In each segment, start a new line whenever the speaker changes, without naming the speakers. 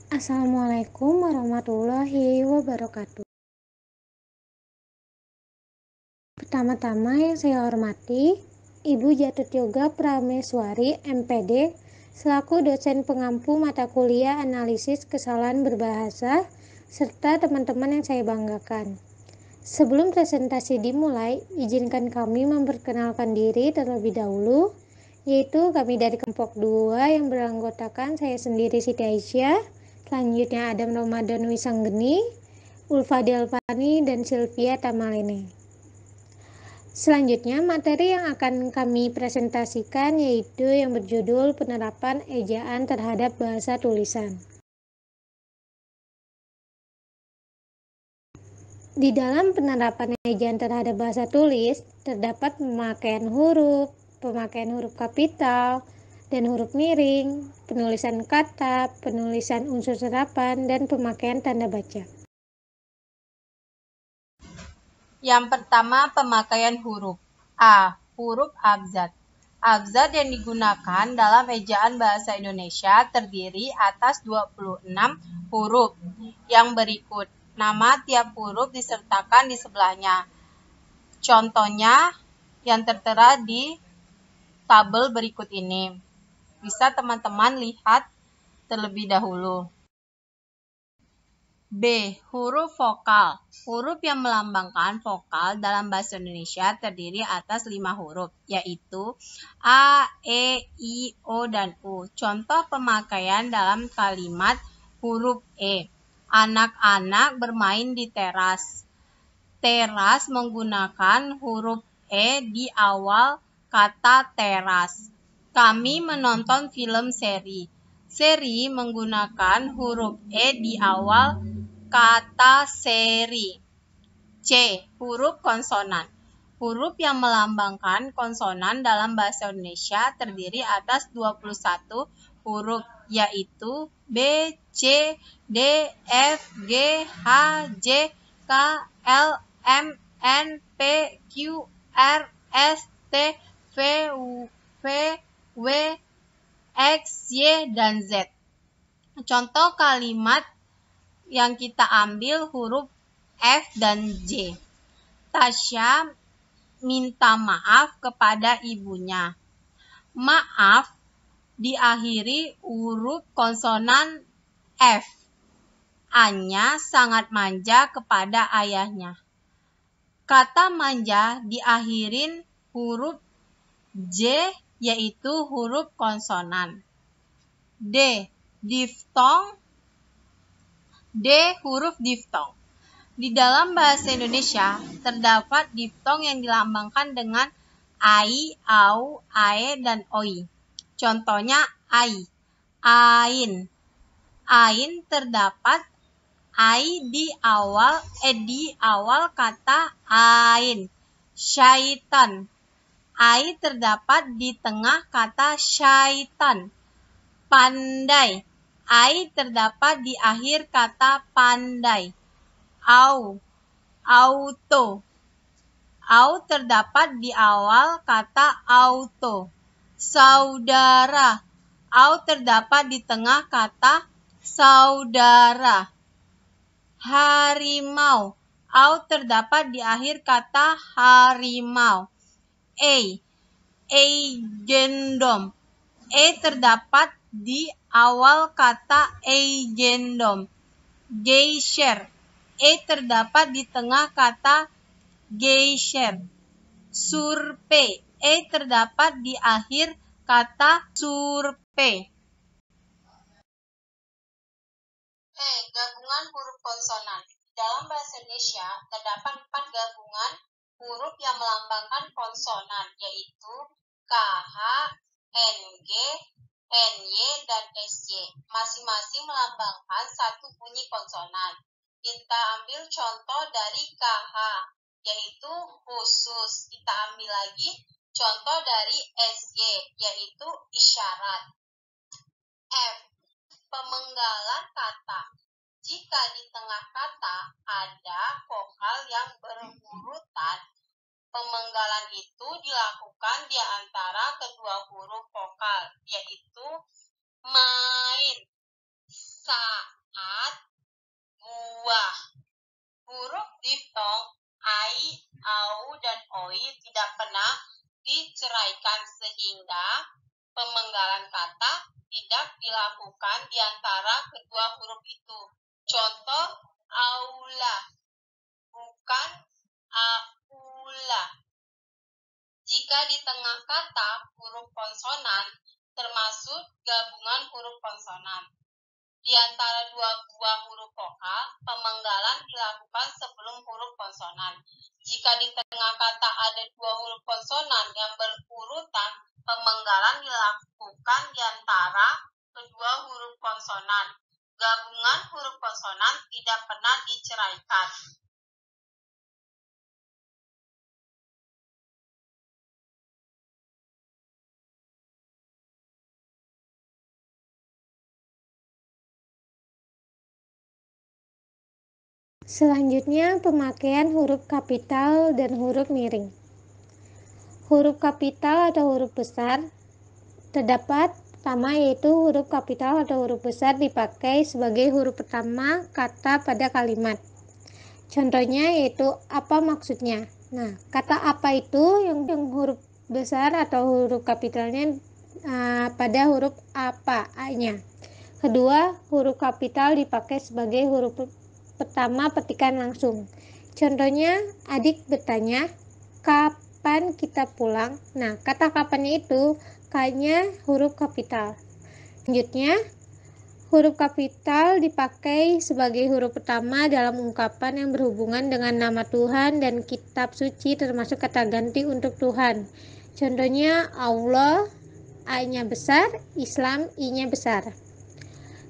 Assalamualaikum warahmatullahi wabarakatuh. Pertama-tama yang saya hormati, Ibu Jatut Yoga Prameswari, MPD, selaku dosen pengampu mata kuliah analisis kesalahan berbahasa, serta teman-teman yang saya banggakan. Sebelum presentasi dimulai, izinkan kami memperkenalkan diri terlebih dahulu, yaitu kami dari kelompok 2 yang beranggotakan saya sendiri Siti Aisyah, selanjutnya Adam Ramadan Wisanggeni, Ulfa Delvani, dan Sylvia Tamalene. Selanjutnya, materi yang akan kami presentasikan yaitu yang berjudul penerapan ejaan terhadap bahasa tulisan. Di dalam penerapan ejaan terhadap bahasa tulis, terdapat pemakaian huruf kapital, dan huruf miring, penulisan kata, penulisan unsur serapan, dan pemakaian tanda baca.
Yang pertama, pemakaian huruf. A. Huruf abjad. Abjad yang digunakan dalam ejaan bahasa Indonesia terdiri atas 26 huruf. Yang berikut, nama tiap huruf disertakan di sebelahnya. Contohnya yang tertera di tabel berikut ini. Bisa teman-teman lihat terlebih dahulu. B. Huruf vokal. Huruf yang melambangkan vokal dalam bahasa Indonesia terdiri atas 5 huruf, yaitu A, E, I, O, dan U. Contoh pemakaian dalam kalimat huruf E. Anak-anak bermain di teras. Teras menggunakan huruf E di awal kata teras. Kami menonton film seri. Seri menggunakan huruf E di awal kata seri. C. Huruf konsonan. Huruf yang melambangkan konsonan dalam bahasa Indonesia terdiri atas 21 huruf, yaitu B, C, D, F, G, H, J, K, L, M, N, P, Q, R, S, T, V, W, X, Y, dan Z. Contoh kalimat yang kita ambil huruf F dan J. Tasya minta maaf kepada ibunya. Maaf diakhiri huruf konsonan F. Anya sangat manja kepada ayahnya. Kata manja diakhirin huruf J, yaitu huruf konsonan. D. Diftong. D. Huruf diftong. Di dalam bahasa Indonesia, terdapat diftong yang dilambangkan dengan ai, au, ae, dan oi. Contohnya ai, ain. Ain terdapat ai di awal kata ain. Syaitan. Ai terdapat di tengah kata syaitan. Pandai. Ai terdapat di akhir kata pandai. Au, auto. Au terdapat di awal kata auto. Saudara. Au terdapat di tengah kata saudara. Harimau. Au terdapat di akhir kata harimau. Agendom. E terdapat di awal kata agendom. Geisher. E terdapat di tengah kata geisher. Survei. E terdapat di akhir kata survei. E. Gabungan huruf konsonan. Dalam bahasa Indonesia, terdapat 4 gabungan huruf yang melambangkan konsonan, yaitu KH, NG, NY, dan SY. Masing-masing melambangkan satu bunyi konsonan. Kita ambil contoh dari KH, yaitu khusus. Kita ambil lagi contoh dari SY, yaitu isyarat. F. Pemenggalan kata. Jika di tengah kata ada vokal yang berurutan, pemenggalan itu dilakukan di antara kedua huruf vokal, yaitu main, sa, pernah diceraikan sehingga pemenggalan kata tidak dilakukan di antara kedua huruf itu. Contoh aula, bukan aula. Jika di tengah kata huruf konsonan, termasuk gabungan huruf konsonan. Di antara dua buah huruf vokal, pemenggalan dilakukan sebelum huruf konsonan. Jika di tengah kata ada dua huruf konsonan yang berurutan, pemenggalan dilakukan di antara kedua huruf konsonan. Gabungan huruf konsonan tidak pernah diceraikan.
Selanjutnya, pemakaian huruf kapital dan huruf miring. Huruf kapital atau huruf besar terdapat pertama, yaitu huruf kapital atau huruf besar dipakai sebagai huruf pertama kata pada kalimat. Contohnya yaitu apa maksudnya. Nah, kata apa itu yang huruf besar atau huruf kapitalnya pada huruf apa, A-nya. Kedua, huruf kapital dipakai sebagai huruf pertama petikan langsung. Contohnya, adik bertanya, kapan kita pulang? Nah, kata kapannya itu K-nya huruf kapital. Selanjutnya, huruf kapital dipakai sebagai huruf pertama dalam ungkapan yang berhubungan dengan nama Tuhan dan kitab suci, termasuk kata ganti untuk Tuhan. Contohnya, Allah, A-nya besar, Islam, I-nya besar.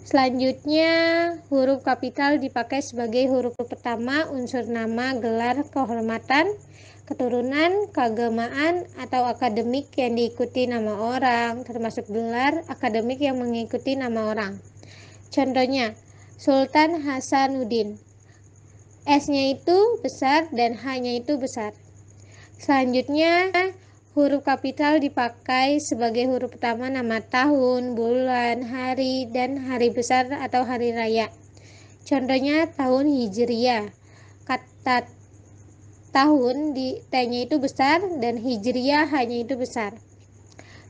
Selanjutnya, huruf kapital dipakai sebagai huruf pertama unsur nama, gelar, kehormatan, keturunan, keagamaan, atau akademik yang diikuti nama orang, termasuk gelar akademik yang mengikuti nama orang. Contohnya, Sultan Hasanuddin. S-nya itu besar dan H-nya itu besar. Selanjutnya, huruf kapital dipakai sebagai huruf pertama nama tahun, bulan, hari, dan hari besar atau hari raya. Contohnya tahun Hijriyah. Kata tahun di T-nya itu besar dan Hijriyah H-nya itu besar.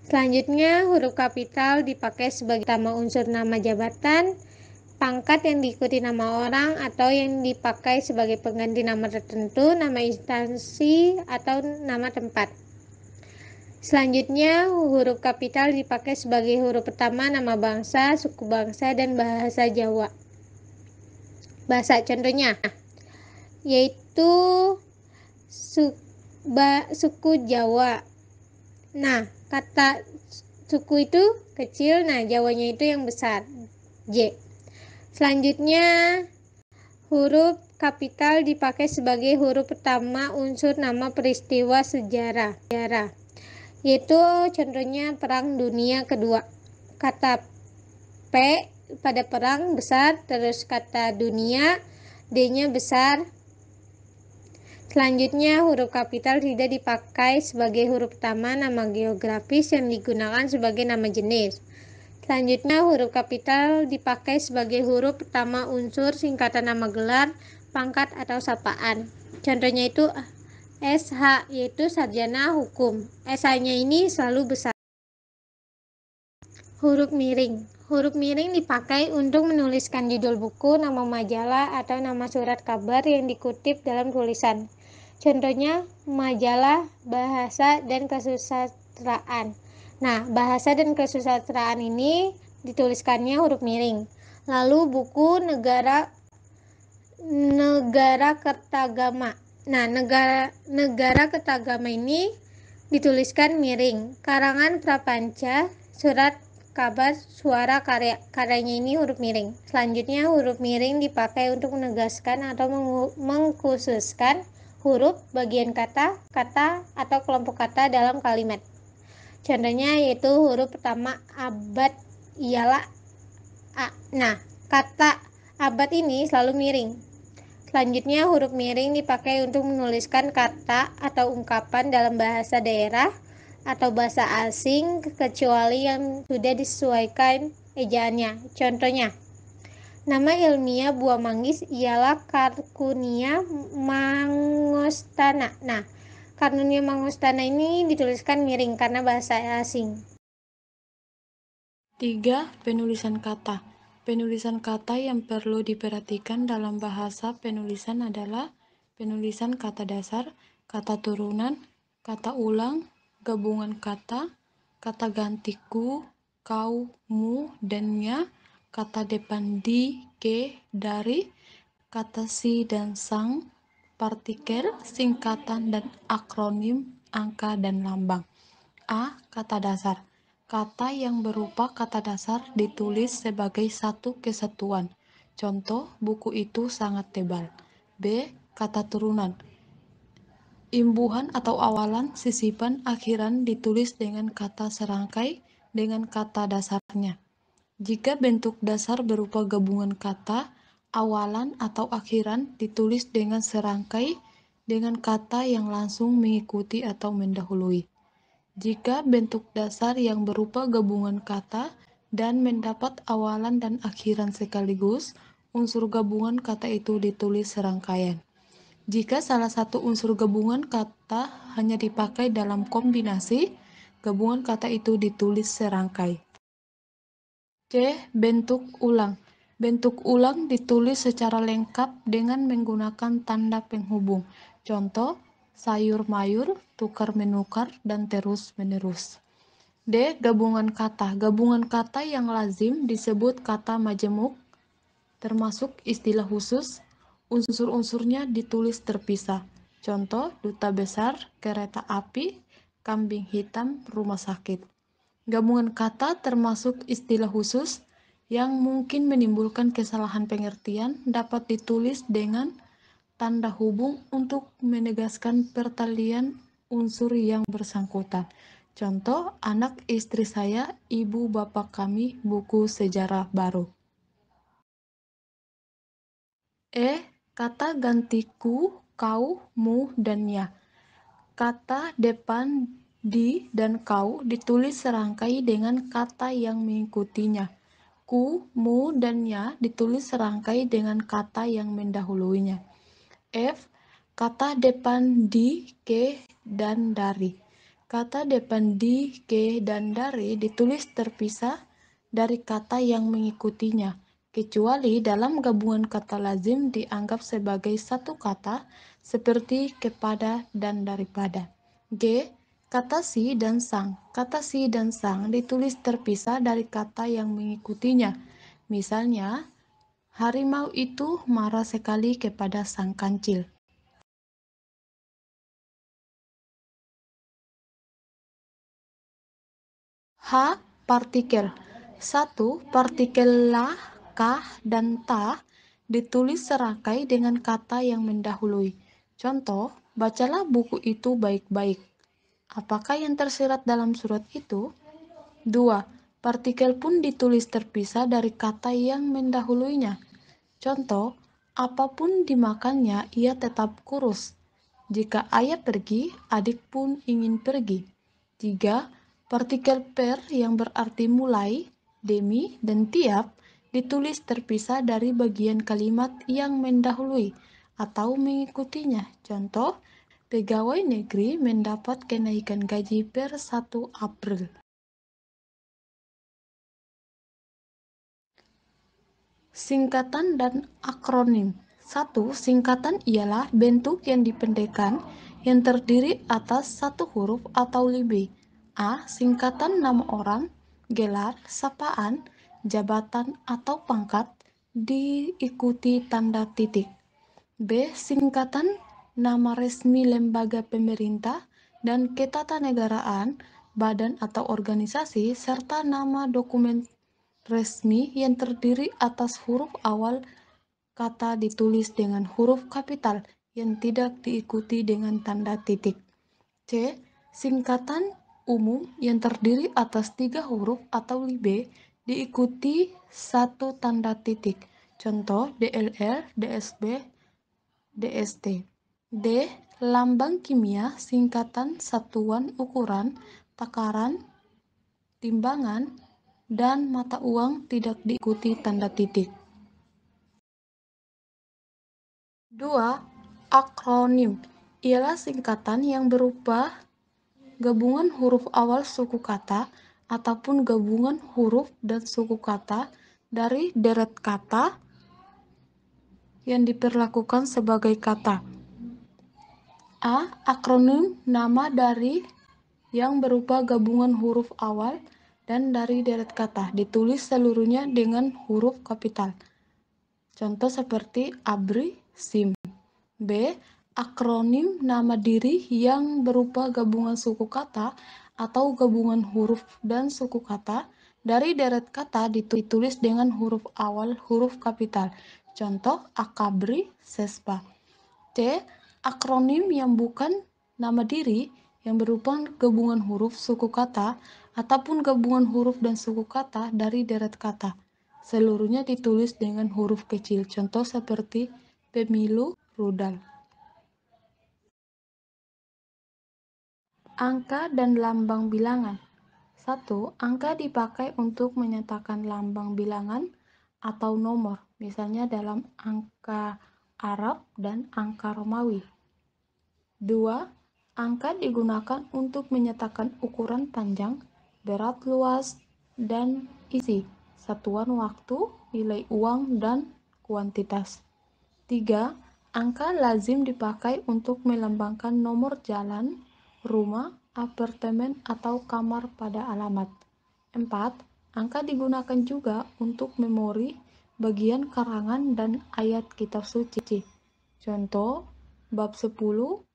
Selanjutnya, huruf kapital dipakai sebagai pertama unsur nama jabatan, pangkat yang diikuti nama orang, atau yang dipakai sebagai pengganti nama tertentu, nama instansi, atau nama tempat. Selanjutnya, huruf kapital dipakai sebagai huruf pertama nama bangsa, suku bangsa, dan bahasa Jawa. Bahasa contohnya yaitu suku Jawa. Nah, kata suku itu kecil, nah Jawanya itu yang besar, J. Selanjutnya, huruf kapital dipakai sebagai huruf pertama unsur nama peristiwa sejarah. Yaitu contohnya Perang Dunia Kedua. Kata P pada perang besar, terus kata dunia D-nya besar. Selanjutnya, huruf kapital tidak dipakai sebagai huruf pertama nama geografis yang digunakan sebagai nama jenis. Selanjutnya, huruf kapital dipakai sebagai huruf pertama unsur singkatan nama gelar, pangkat, atau sapaan. Contohnya itu SH, yaitu sarjana hukum. SH-nya ini selalu besar. Huruf miring. Huruf miring dipakai untuk menuliskan judul buku, nama majalah, atau nama surat kabar yang dikutip dalam tulisan. Contohnya, majalah, bahasa, dan kesusastraan. Nah, bahasa dan kesusastraan ini dituliskannya huruf miring. Lalu buku negara Kertagama. Nah, negara Kertagama ini dituliskan miring. Karangan prapanca, surat kabar, suara karyanya ini huruf miring. Selanjutnya, huruf miring dipakai untuk menegaskan atau mengkhususkan huruf, bagian kata, atau kelompok kata dalam kalimat. Contohnya yaitu huruf pertama abad ialah A. Nah, kata abad ini selalu miring. Selanjutnya, huruf miring dipakai untuk menuliskan kata atau ungkapan dalam bahasa daerah atau bahasa asing, kecuali yang sudah disesuaikan ejaannya. Contohnya, nama ilmiah buah manggis ialah Carcunia mangostana. Nah, Karunia Mangustana ini dituliskan miring karena bahasa asing.
3. Penulisan kata. Penulisan kata yang perlu diperhatikan dalam bahasa penulisan adalah penulisan kata dasar, kata turunan, kata ulang, gabungan kata, kata ganti ku, kau, mu, dan nya, kata depan di, ke, dari, kata si dan sang, partikel, singkatan, dan akronim, angka, dan lambang. A. Kata dasar. Kata yang berupa kata dasar ditulis sebagai satu kesatuan. Contoh, buku itu sangat tebal. B. Kata turunan. Imbuhan atau awalan, sisipan, akhiran ditulis dengan kata serangkai dengan kata dasarnya. Jika bentuk dasar berupa gabungan kata, awalan atau akhiran ditulis dengan serangkai dengan kata yang langsung mengikuti atau mendahului. Jika bentuk dasar yang berupa gabungan kata dan mendapat awalan dan akhiran sekaligus, unsur gabungan kata itu ditulis serangkaian. Jika salah satu unsur gabungan kata hanya dipakai dalam kombinasi, gabungan kata itu ditulis serangkai. C. Bentuk ulang. Bentuk ulang ditulis secara lengkap dengan menggunakan tanda penghubung. Contoh, sayur mayur, tukar menukar, dan terus menerus. D. Gabungan kata. Gabungan kata yang lazim disebut kata majemuk, termasuk istilah khusus. Unsur-unsurnya ditulis terpisah. Contoh, duta besar, kereta api, kambing hitam, rumah sakit. Gabungan kata termasuk istilah khusus yang mungkin menimbulkan kesalahan pengertian dapat ditulis dengan tanda hubung untuk menegaskan pertalian unsur yang bersangkutan. Contoh, anak istri saya, ibu bapak kami, buku sejarah baru. E. Kata ganti ku, kau, mu, dan nya. Kata depan di dan kau ditulis serangkai dengan kata yang mengikutinya. Ku, mu, dan nya ditulis serangkai dengan kata yang mendahuluinya. F. Kata depan di, ke, dan dari. Kata depan di, ke, dan dari ditulis terpisah dari kata yang mengikutinya, kecuali dalam gabungan kata lazim dianggap sebagai satu kata, seperti kepada dan daripada. G. Kata si dan sang. Kata si dan sang ditulis terpisah dari kata yang mengikutinya. Misalnya, harimau itu marah sekali kepada sang kancil. H. Partikel. 1. Partikel la, kah, dan ta ditulis serangkai dengan kata yang mendahului. Contoh, bacalah buku itu baik-baik. Apakah yang tersirat dalam surat itu? 2. Partikel pun ditulis terpisah dari kata yang mendahuluinya. Contoh, apapun dimakannya, ia tetap kurus. Jika ayah pergi, adik pun ingin pergi. 3. Partikel per yang berarti mulai, demi, dan tiap ditulis terpisah dari bagian kalimat yang mendahului atau mengikutinya. Contoh, pegawai negeri mendapat kenaikan gaji per 1 April. Singkatan dan akronim. 1. Singkatan ialah bentuk yang dipendekkan yang terdiri atas satu huruf atau lebih. A. Singkatan nama orang, gelar, sapaan, jabatan, atau pangkat diikuti tanda titik. B. Singkatan nama resmi lembaga pemerintah dan ketatanegaraan, badan atau organisasi, serta nama dokumen resmi yang terdiri atas huruf awal kata ditulis dengan huruf kapital yang tidak diikuti dengan tanda titik. C. Singkatan umum yang terdiri atas 3 huruf atau lebih diikuti satu tanda titik. Contoh, DLR, DSB, DST. D. Lambang kimia, singkatan satuan ukuran, takaran, timbangan, dan mata uang tidak diikuti tanda titik. 2. Akronim. ialah singkatan yang berupa gabungan huruf awal suku kata ataupun gabungan huruf dan suku kata dari deret kata yang diperlakukan sebagai kata. A. Akronim nama dari yang berupa gabungan huruf awal dan dari deret kata, ditulis seluruhnya dengan huruf kapital. Contoh seperti ABRI, SIM. B. Akronim nama diri yang berupa gabungan suku kata atau gabungan huruf dan suku kata dari deret kata ditulis dengan huruf awal huruf kapital. Contoh AKABRI, SESPA. C. Akronim yang bukan nama diri yang berupa gabungan huruf suku kata ataupun gabungan huruf dan suku kata dari deret kata. Seluruhnya ditulis dengan huruf kecil. Contoh seperti pemilu, rudal. Angka dan lambang bilangan. 1. Angka dipakai untuk menyatakan lambang bilangan atau nomor, misalnya dalam angka Arab dan angka Romawi. 2. Angka digunakan untuk menyatakan ukuran panjang, berat, luas, dan isi, satuan waktu, nilai uang, dan kuantitas. 3. Angka lazim dipakai untuk melambangkan nomor jalan, rumah, apartemen, atau kamar pada alamat. 4. Angka digunakan juga untuk memori bagian karangan dan ayat kitab suci. Contoh, bab 10,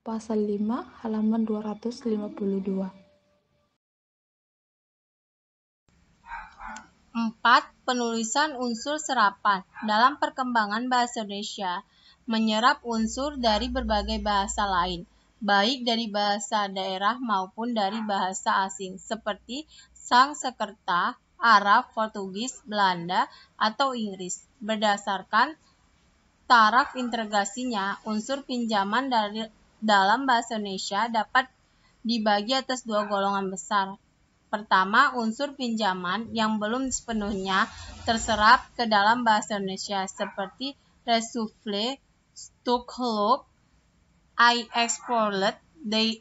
pasal 5, halaman 252.
4. Penulisan unsur serapan. Dalam perkembangan bahasa Indonesia, menyerap unsur dari berbagai bahasa lain, baik dari bahasa daerah maupun dari bahasa asing, seperti Sanskerta, Arab, Portugis, Belanda, atau Inggris. Berdasarkan taraf integrasinya, unsur pinjaman dalam bahasa Indonesia dapat dibagi atas dua golongan besar. Pertama, unsur pinjaman yang belum sepenuhnya terserap ke dalam bahasa Indonesia, seperti resuffle, stukloop, I explored,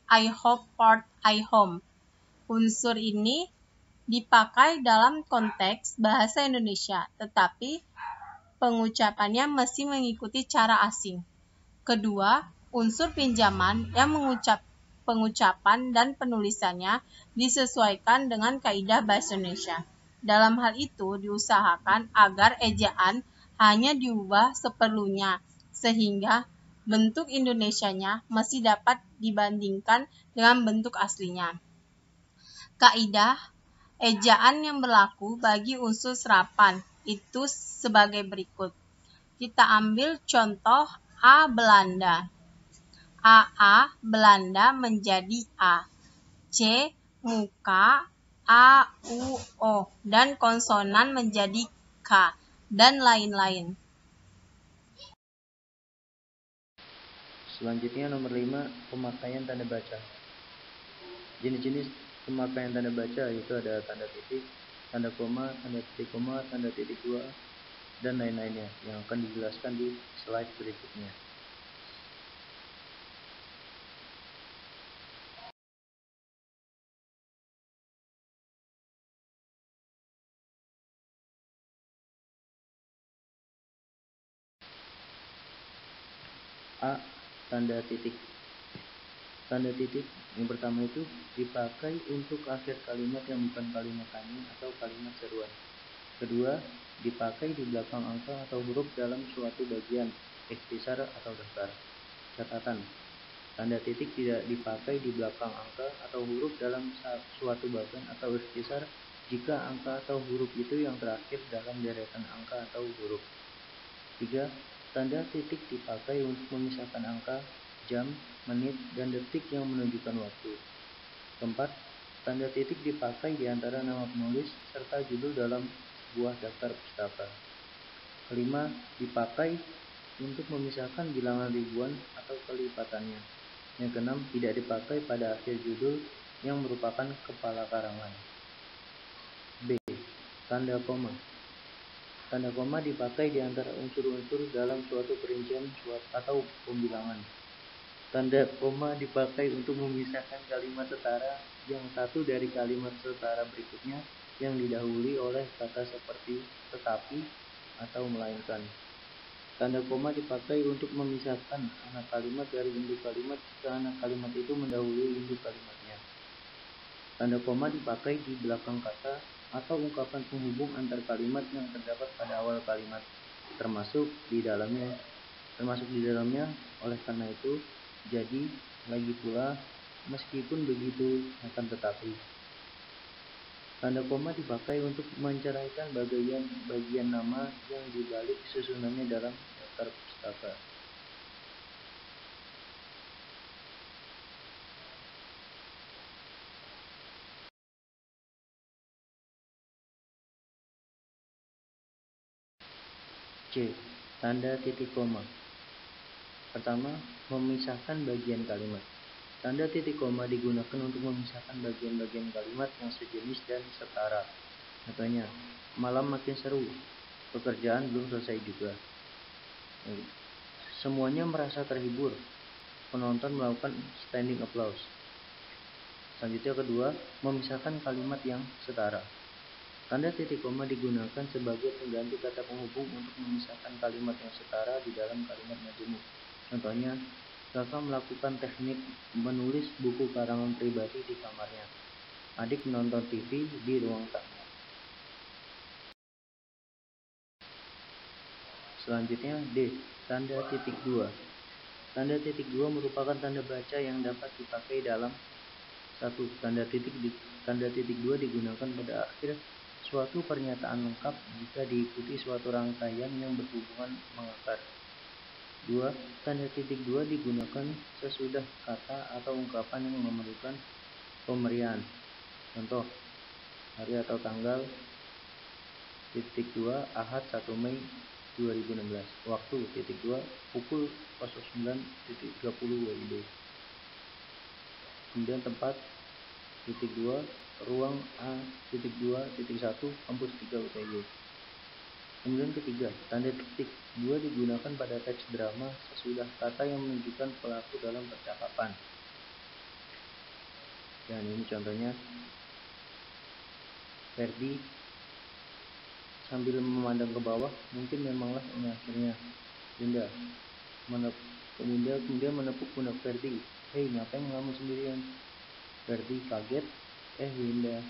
I hope, part, I home. Unsur ini dipakai dalam konteks bahasa Indonesia, tetapi pengucapannya mesti mengikuti cara asing. Kedua, unsur pinjaman yang pengucapan dan penulisannya disesuaikan dengan kaidah bahasa Indonesia. Dalam hal itu, diusahakan agar ejaan hanya diubah seperlunya, sehingga bentuk Indonesianya masih dapat dibandingkan dengan bentuk aslinya. Kaidah ejaan yang berlaku bagi unsur serapan itu sebagai berikut. Kita ambil contoh A Belanda. AA Belanda menjadi A. C muka A, U, O, dan konsonan menjadi K, dan lain-lain.
Selanjutnya nomor 5, pemakaian tanda baca. Jenis-jenis pemakaian tanda baca yaitu ada tanda titik, tanda koma, tanda titik dua, dan lain-lainnya yang akan dijelaskan di slide berikutnya. A. Tanda titik. Tanda titik yang pertama itu dipakai untuk akhir kalimat yang bukan kalimat tanya atau kalimat seruan. Kedua, dipakai di belakang angka atau huruf dalam suatu bagian, ikhtisar atau daftar. Catatan, tanda titik tidak dipakai di belakang angka atau huruf dalam suatu bagian atau ikhtisar jika angka atau huruf itu yang terakhir dalam deretan angka atau huruf. 3. Tanda titik dipakai untuk memisahkan angka, jam, menit, dan detik yang menunjukkan waktu. 4. Tanda titik dipakai di antara nama penulis serta judul dalam sebuah daftar pustaka. 5. Dipakai untuk memisahkan bilangan ribuan atau kelipatannya. Yang keenam, tidak dipakai pada akhir judul yang merupakan kepala karangan. B. Tanda koma. Tanda koma dipakai di antara unsur-unsur dalam suatu perincian atau pembilangan. Tanda koma dipakai untuk memisahkan kalimat setara yang satu dari kalimat setara berikutnya yang didahului oleh kata seperti tetapi atau melainkan. Tanda koma dipakai untuk memisahkan anak kalimat dari induk kalimat jika anak kalimat itu mendahului induk kalimatnya. Tanda koma dipakai di belakang kata atau ungkapan penghubung antar kalimat yang terdapat pada awal kalimat, termasuk di dalamnya. Oleh karena itu, jadi, lagi pula, meskipun begitu, akan tetapi. Tanda koma dipakai untuk menceraikan bagian nama yang dibalik susunannya dalam daftar pustaka. C. Tanda titik koma. Pertama, memisahkan bagian kalimat. Tanda titik koma digunakan untuk memisahkan bagian-bagian kalimat yang sejenis dan setara. Contohnya, malam makin seru, pekerjaan belum selesai juga. Semuanya merasa terhibur, penonton melakukan standing applause. Selanjutnya kedua, memisahkan kalimat yang setara. Tanda titik koma digunakan sebagai pengganti kata penghubung untuk memisahkan kalimat yang setara di dalam kalimat majemuk. Contohnya, kakak melakukan teknik menulis buku karangan pribadi di kamarnya. Adik menonton TV di ruang tamu. Selanjutnya D. Tanda titik dua. Tanda titik dua merupakan tanda baca yang dapat dipakai dalam 1. Tanda titik dua digunakan pada akhir suatu pernyataan lengkap jika diikuti suatu rangkaian yang berhubungan mengakar. 2. Tanda titik dua digunakan sesudah kata atau ungkapan yang memerlukan pemberian. Contoh, hari atau tanggal titik 2 Ahad 1 Mei 2016. Waktu titik 2 pukul 09.30 WIB. Kemudian tempat titik 2 ruang A titik 2 titik 1 kampus 3 UTY. Kemudian ketiga, tanda titik 2 digunakan pada teks drama sesudah kata yang menunjukkan pelaku dalam percakapan. Dan ini contohnya, Ferdi sambil memandang ke bawah, mungkin memanglah ini akhirnya. Linda kemudian menepuk pundak Ferdi. Hei, ngapain ngelamun sendirian? Ferdi kaget. Linda.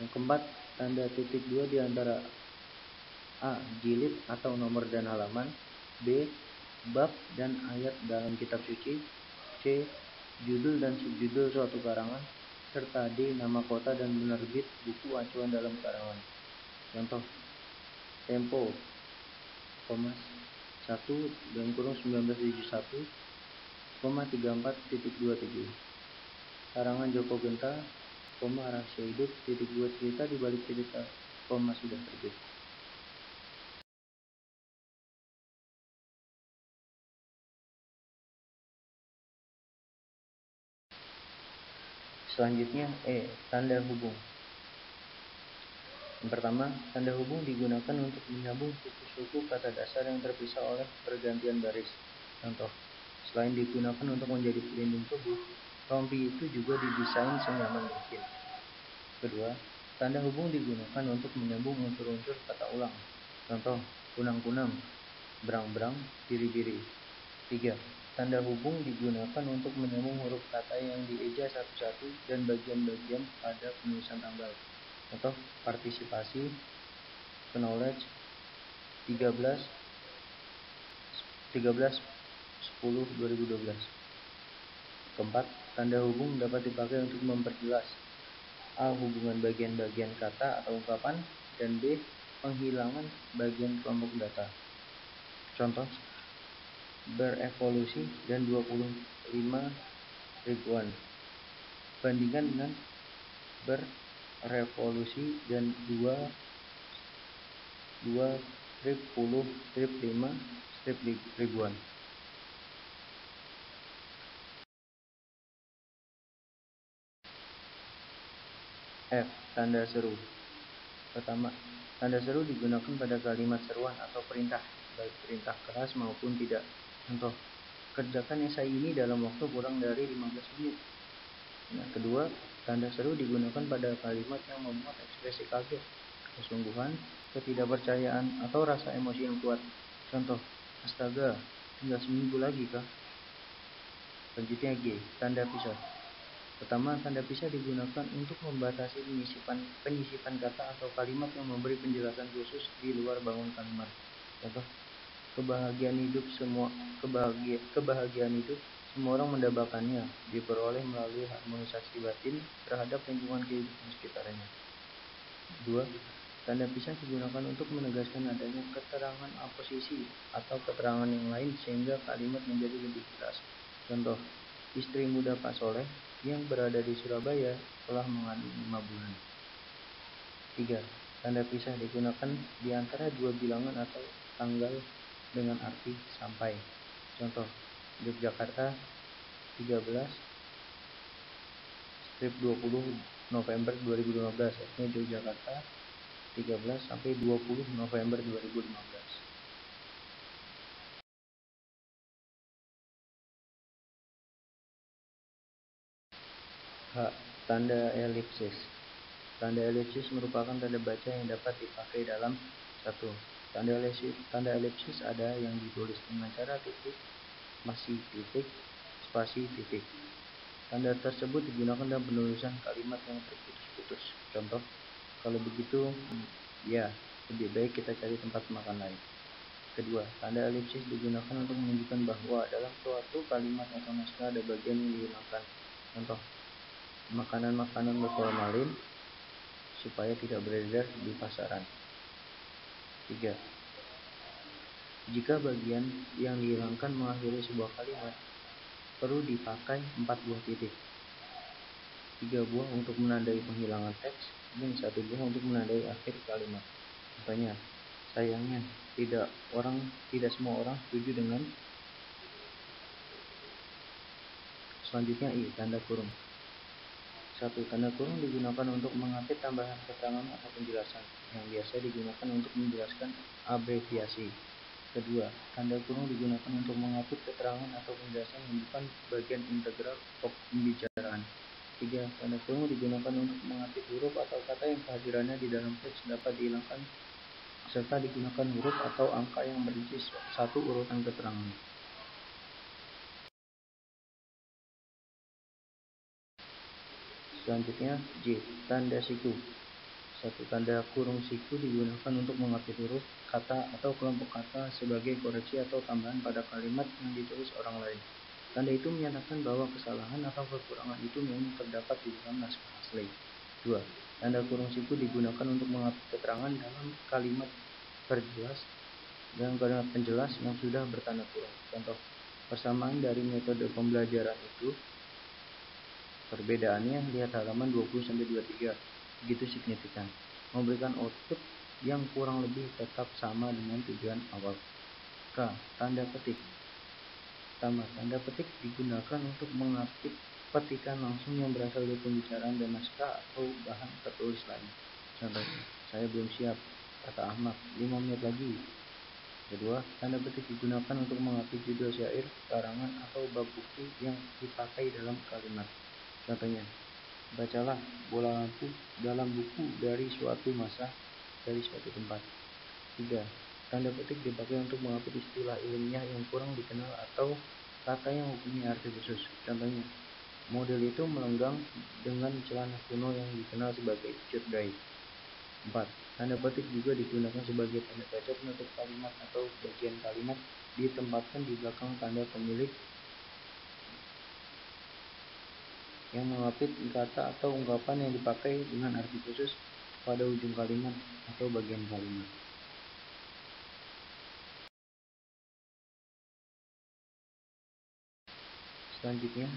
Yang keempat, tanda titik 2 di antara A. Jilid atau nomor dan halaman. B. Bab dan ayat dalam kitab suci. C. Judul dan subjudul suatu karangan. Serta D. Nama kota dan penerbit buku acuan dalam karangan. Contoh, Tempo, 1 1971, 34.27. Karangan Joko Genta, rahasia hidup, 2 cerita di balik cerita, sudah terbit. Selanjutnya tanda hubung. Yang pertama, tanda hubung digunakan untuk menyambung suku-suku kata dasar yang terpisah oleh pergantian baris. Contoh, selain digunakan untuk menjadi pelindung tubuh, rompi itu juga didesain senyaman mungkin. Kedua, tanda hubung digunakan untuk menyambung unsur-unsur kata ulang. Contoh, kunang-kunang, berang-berang, biri-biri. 3. Tanda hubung digunakan untuk menyambung huruf kata yang dieja satu-satu dan bagian-bagian pada penulisan tanggal. Contoh, partisipasi, knowledge, 13/10/2012. Keempat, tanda hubung dapat dipakai untuk memperjelas A. Hubungan bagian-bagian kata atau ungkapan, dan B. Penghilangan bagian kelompok data. Contoh, berevolusi dan 25 ribuan. Bandingkan dengan berevolusi dan 2/10/5 ribuan. F. Tanda seru. Pertama, tanda seru digunakan pada kalimat seruan atau perintah, baik perintah keras maupun tidak. Contoh, Kerjakan esai ini dalam waktu kurang dari 15 menit. Yang kedua, tanda seru digunakan pada kalimat yang memuat ekspresi kaget, kesungguhan, ketidakpercayaan, atau rasa emosi yang kuat. Contoh, astaga, tinggal seminggu lagi kah? Selanjutnya G, tanda pisah. Pertama, tanda pisah digunakan untuk membatasi penyisipan kata atau kalimat yang memberi penjelasan khusus di luar bangun kalimat. Contoh, kebahagiaan hidup semua orang mendapatkannya, diperoleh melalui harmonisasi batin terhadap lingkungan kehidupan sekitarnya. 2. Tanda pisah digunakan untuk menegaskan adanya keterangan oposisi atau keterangan yang lain sehingga kalimat menjadi lebih jelas. Contoh, istri muda Pak Soleh yang berada di Surabaya telah mengandung 5 bulan. 3. Tanda pisah digunakan di antara dua bilangan atau tanggal dengan arti sampai. Contoh, Yogyakarta 13 strip 20 November 2015. Artinya Yogyakarta 13 sampai 20 November 2015. H. Tanda elipsis. Tanda elipsis merupakan tanda baca yang dapat dipakai dalam 1. Tanda elipsis ada yang ditulis dengan cara titik, spasi, titik. Tanda tersebut digunakan dalam penulisan kalimat yang terputus-putus. Contoh, kalau begitu, ya, lebih baik kita cari tempat makan lain. Kedua, tanda elipsis digunakan untuk menunjukkan bahwa dalam suatu kalimat atau naskah ada bagian yang dihilangkan. Contoh, makanan-makanan berformalin supaya tidak beredar di pasaran. 3. Jika bagian yang dihilangkan mengakhiri sebuah kalimat, perlu dipakai 4 buah titik. 3 buah untuk menandai penghilangan teks dan 1 buah untuk menandai akhir kalimat. Contohnya, sayangnya tidak semua orang setuju dengan. Selanjutnya I, tanda kurung. 1. Tanda kurung digunakan untuk mengapit tambahan keterangan atau penjelasan yang biasa digunakan untuk menjelaskan abreviasi. Kedua, tanda kurung digunakan untuk mengapit keterangan atau penjelasan yang bukan bagian integral pembicaraan. 3. Tanda kurung digunakan untuk mengapit huruf atau kata yang kehadirannya di dalam teks dapat dihilangkan serta digunakan huruf atau angka yang berisi satu urutan keterangan. Selanjutnya J. Tanda siku. 1. Tanda kurung siku digunakan untuk mengapit huruf, kata, atau kelompok kata sebagai koreksi atau tambahan pada kalimat yang ditulis orang lain. Tanda itu menyatakan bahwa kesalahan atau kekurangan itu memang terdapat di dalam naskah asli. 2. Tanda kurung siku digunakan untuk mengapit keterangan dalam kalimat penjelas yang sudah bertanda kurung. Contoh, persamaan dari metode pembelajaran itu. Perbedaannya lihat halaman 20-23, begitu signifikan, memberikan output yang kurang lebih tetap sama dengan tujuan awal. K. Tanda petik. Pertama, tanda petik digunakan untuk mengapit petikan langsung yang berasal dari pembicaraan dan naskah atau bahan tertulis lain. Contohnya, saya belum siap, kata Ahmad, 5 menit lagi. Kedua, tanda petik digunakan untuk mengapit judul syair, karangan, atau bab buku yang dipakai dalam kalimat. Contohnya, bacalah bola lampu dalam buku dari suatu masa, dari suatu tempat. 3. Tanda petik dipakai untuk mengapit istilah ilmiah yang kurang dikenal atau kata yang mempunyai arti khusus. Contohnya, model itu melenggang dengan celana kuno yang dikenal sebagai jodai. 4. Tanda petik juga digunakan sebagai tanda baca penutup kalimat atau bagian kalimat ditempatkan di belakang tanda pemilik yang mengapit kata atau ungkapan yang dipakai dengan arti khusus pada ujung kalimat atau bagian kalimat. Selanjutnya,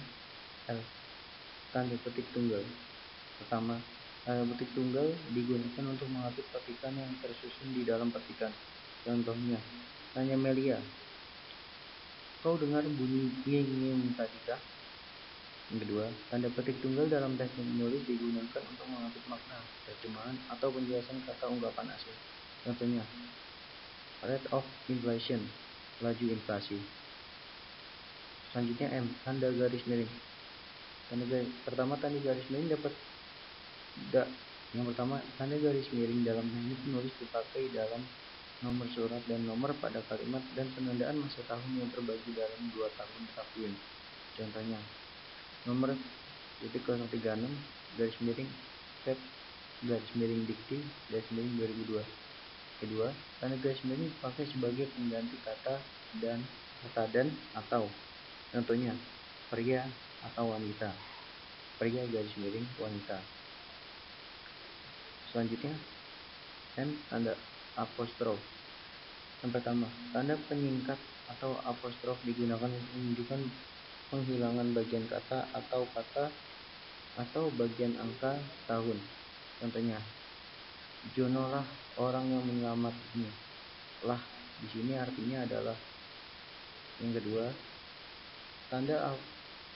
L. Tanda petik tunggal. Pertama, tanda petik tunggal digunakan untuk mengapit petikan yang tersusun di dalam petikan. Contohnya, tanya Melia, kau dengar bunyi nging-nging tadi kah? Yang kedua, tanda petik tunggal dalam teknik menulis digunakan untuk mengapit makna, terjemahan, atau penjelasan kata ungkapan asing. Contohnya, rate of inflation, laju inflasi. Selanjutnya M, tanda garis miring. Pertama, tanda garis miring yang pertama, tanda garis miring dalam teknik menulis dipakai dalam nomor surat dan nomor pada kalimat dan penandaan masa tahun yang terbagi dalam 2 tahun takwim. Contohnya, nomor 036 garis miring Feb garis miring dikti garis miring 2002. Kedua, tanda garis miring dipakai sebagai pengganti kata dan atau. Contohnya, pria atau wanita. Pria garis miring wanita. Selanjutnya, M, tanda apostrof. Yang pertama, tanda penyingkat atau apostrof digunakan untuk menunjukkan penghilangan bagian kata atau bagian angka tahun. Contohnya, Jono lah orang yang menyelamatnya. Lah di sini artinya adalah. Yang kedua, tanda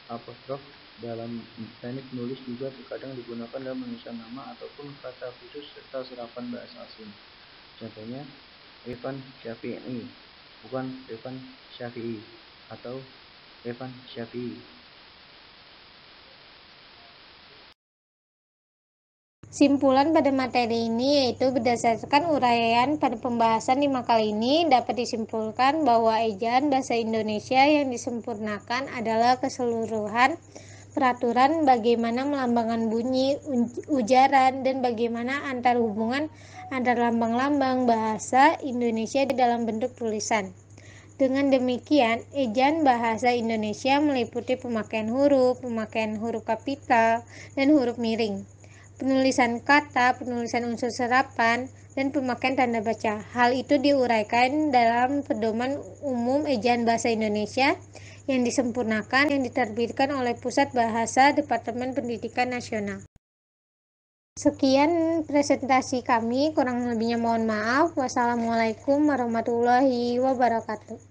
apostrof dalam teknik menulis juga terkadang digunakan dalam penulisan nama ataupun kata khusus serta serapan bahasa asing. Contohnya, Evan Syafi'i, bukan Evan Syafi'i, atau Evan Syafi'i.
Simpulan pada materi ini yaitu berdasarkan uraian pada pembahasan di makalah ini dapat disimpulkan bahwa ejaan bahasa Indonesia yang disempurnakan adalah keseluruhan peraturan bagaimana melambangkan bunyi, ujaran, dan bagaimana antar hubungan antar lambang-lambang bahasa Indonesia dalam bentuk tulisan. Dengan demikian, ejaan bahasa Indonesia meliputi pemakaian huruf kapital, dan huruf miring, penulisan kata, penulisan unsur serapan, dan pemakaian tanda baca. Hal itu diuraikan dalam Pedoman Umum Ejaan Bahasa Indonesia yang disempurnakan yang diterbitkan oleh Pusat Bahasa Departemen Pendidikan Nasional. Sekian presentasi kami, kurang lebihnya mohon maaf. Wassalamualaikum warahmatullahi wabarakatuh.